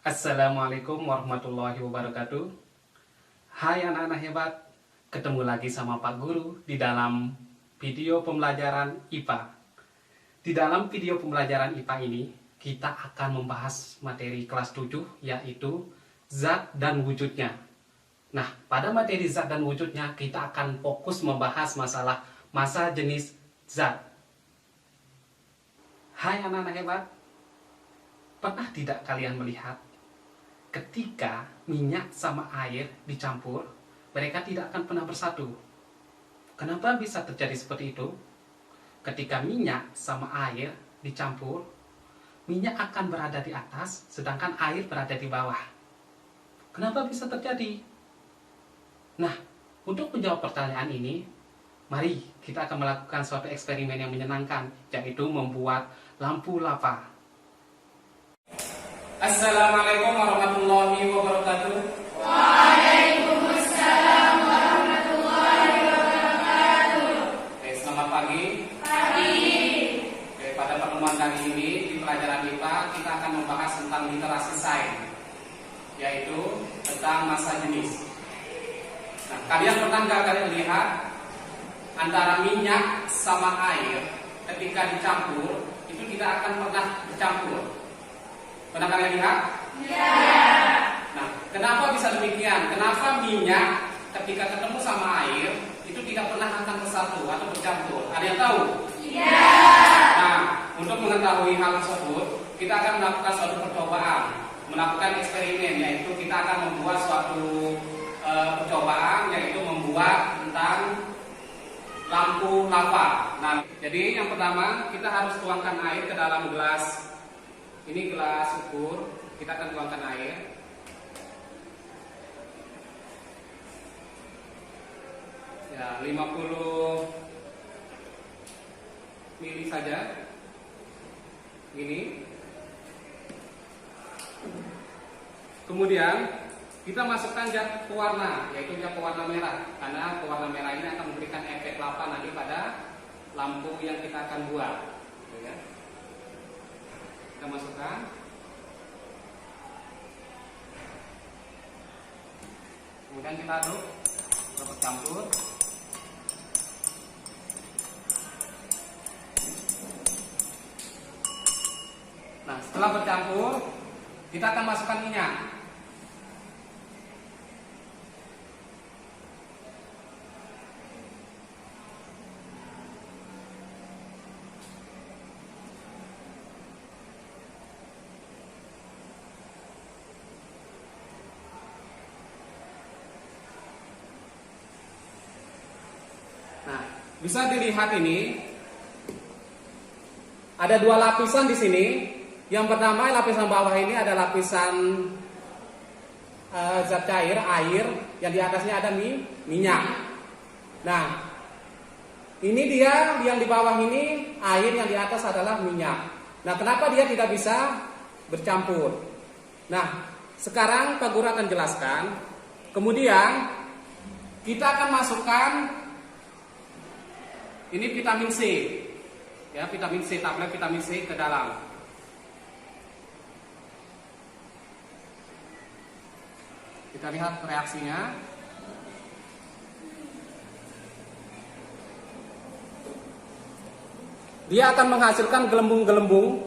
Assalamualaikum warahmatullahi wabarakatuh. Hai anak-anak hebat, ketemu lagi sama Pak Guru di dalam video pembelajaran IPA. Di dalam video pembelajaran IPA ini, kita akan membahas materi kelas 7, yaitu zat dan wujudnya. Nah, pada materi zat dan wujudnya, kita akan fokus membahas masalah massa jenis zat. Hai anak-anak hebat, pernah tidak kalian melihat ketika minyak sama air dicampur, mereka tidak akan pernah bersatu? Kenapa bisa terjadi seperti itu? Ketika minyak sama air dicampur, minyak akan berada di atas, sedangkan air berada di bawah. Kenapa bisa terjadi? Nah, untuk menjawab pertanyaan ini, mari kita akan melakukan suatu eksperimen yang menyenangkan, yaitu membuat lampu lava. Assalamualaikum warahmatullahi wabarakatuh. Waalaikumsalam warahmatullahi wabarakatuh. Selamat pagi. Pada pertemuan kali ini di pelajaran IPA kita akan membahas tentang literasi sains, yaitu tentang massa jenis. Nah, kalian pernah nggak kalian lihat antara minyak sama air ketika dicampur itu tidak akan pernah bercampur? Pernah kalian lihat? Ya. Nah, kenapa bisa demikian? Kenapa minyak ketika ketemu sama air itu tidak pernah akan bersatu atau bercampur? Ada yang tahu? Ya. Nah, untuk mengetahui hal tersebut, kita akan melakukan suatu percobaan, melakukan eksperimen, yaitu kita akan membuat suatu percobaan, yaitu membuat tentang lampu lava. Nah, jadi yang pertama kita harus tuangkan air ke dalam gelas. Ini gelas ukur, kita akan tuangkan air. Ya, 50 mili saja. Gini. Kemudian kita masukkan zat pewarna, yaitu zat pewarna merah, karena pewarna merah ini akan memberikan efek lava nanti pada lampu yang kita akan buat. Ya. Kita masukkan. Kemudian kita aduk, kita campur. Nah, setelah bercampur, kita akan masukkan minyak. Nah, bisa dilihat ini ada dua lapisan di sini. Yang pertama, lapisan bawah ini ada lapisan zat cair, air, yang di atasnya ada minyak. Nah, ini dia yang di bawah ini air, yang di atas adalah minyak. Nah, kenapa dia tidak bisa bercampur? Nah, sekarang Pak Guru akan jelaskan. Kemudian kita akan masukkan ini vitamin C, ya, vitamin C, tablet vitamin C ke dalam. Kita lihat reaksinya. Dia akan menghasilkan gelembung-gelembung.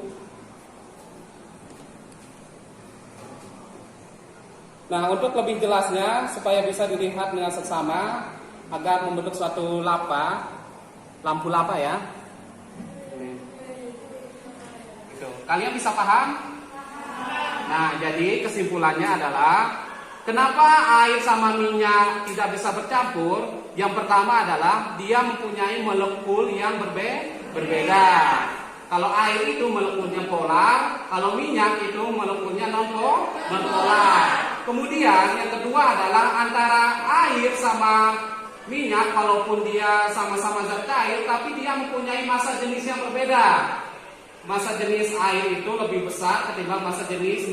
Nah, untuk lebih jelasnya, supaya bisa dilihat dengan seksama, agar membentuk suatu lampu lava ya. Gitu. Kalian bisa paham? Nah, jadi kesimpulannya adalah kenapa air sama minyak tidak bisa bercampur? Yang pertama adalah dia mempunyai molekul yang berbeda. Kalau air itu molekulnya polar, kalau minyak itu molekulnya non-polar. Kemudian yang kedua adalah antara air sama minyak, walaupun dia sama-sama zat cair, tapi dia mempunyai massa jenis yang berbeda. Massa jenis air itu lebih besar ketimbang massa jenis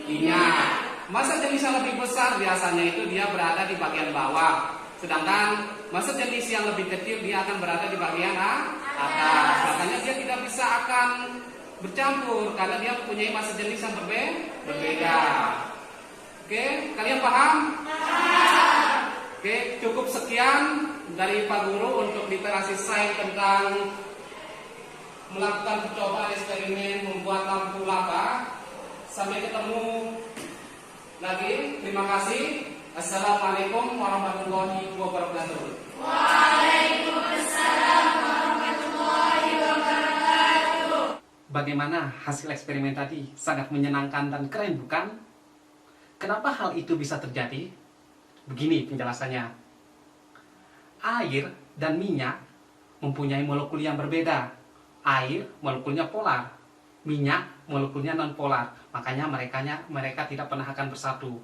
minyak. Massa jenis yang lebih besar biasanya itu dia berada di bagian bawah, sedangkan massa jenis yang lebih kecil dia akan berada di bagian atas. Makanya dia tidak bisa akan bercampur karena dia mempunyai massa jenis yang berbeda. Oke, kalian paham? Oke, cukup sekian dari Pak Guru untuk literasi sains tentang melakukan percobaan eksperimen membuat lampu laba. Sampai ketemu lagi. Terima kasih. Assalamualaikum warahmatullahi wabarakatuh. Waalaikumsalam warahmatullahi wabarakatuh. Bagaimana hasil eksperimen tadi? Sangat menyenangkan dan keren, bukan? Kenapa hal itu bisa terjadi? Begini penjelasannya. Air dan minyak mempunyai molekul yang berbeda. Air molekulnya polar, minyak molekulnya non-polar. Makanya mereka tidak pernah akan bersatu.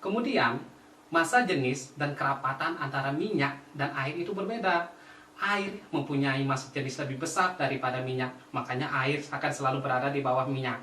Kemudian, massa jenis dan kerapatan antara minyak dan air itu berbeda. Air mempunyai massa jenis lebih besar daripada minyak. Makanya air akan selalu berada di bawah minyak.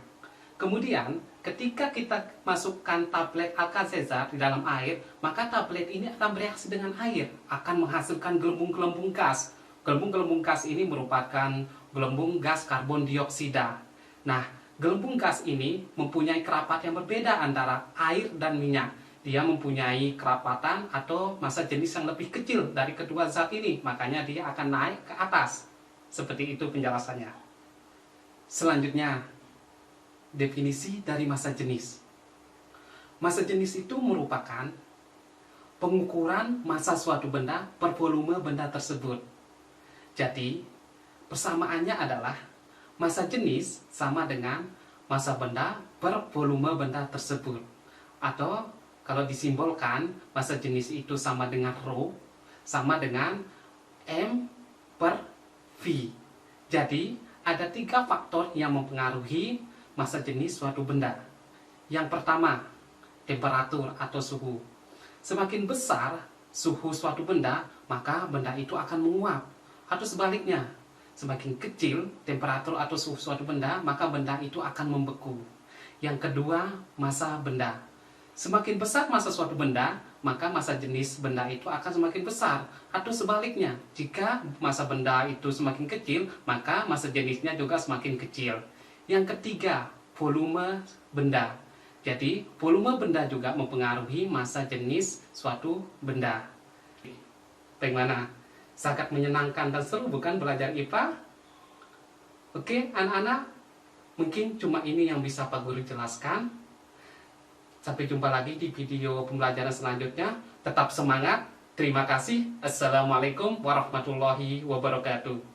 Kemudian, ketika kita masukkan tablet Alka-Seltzer di dalam air, maka tablet ini akan bereaksi dengan air, akan menghasilkan gelembung-gelembung gas. Gelembung-gelembung gas ini merupakan gelembung gas karbon dioksida. Nah, gelembung gas ini mempunyai kerapat yang berbeda antara air dan minyak. Dia mempunyai kerapatan atau massa jenis yang lebih kecil dari kedua zat ini, makanya dia akan naik ke atas. Seperti itu penjelasannya. Selanjutnya, definisi dari massa jenis. Massa jenis itu merupakan pengukuran massa suatu benda per volume benda tersebut. Jadi, persamaannya adalah massa jenis sama dengan massa benda per volume benda tersebut. Atau, kalau disimbolkan, massa jenis itu sama dengan Rho, sama dengan M per V. Jadi, ada 3 faktor yang mempengaruhi massa jenis suatu benda. Yang pertama, temperatur atau suhu. Semakin besar suhu suatu benda, maka benda itu akan menguap. Atau sebaliknya, semakin kecil temperatur atau suhu suatu benda, maka benda itu akan membeku. Yang kedua, massa benda. Semakin besar massa suatu benda, maka massa jenis benda itu akan semakin besar. Atau sebaliknya, jika massa benda itu semakin kecil, maka massa jenisnya juga semakin kecil. Yang ketiga, volume benda. Jadi, volume benda juga mempengaruhi massa jenis suatu benda. Bagaimana? Sangat menyenangkan dan seru, bukan, belajar IPA? Oke, anak-anak, mungkin cuma ini yang bisa Pak Guru jelaskan. Sampai jumpa lagi di video pembelajaran selanjutnya. Tetap semangat. Terima kasih. Assalamualaikum warahmatullahi wabarakatuh.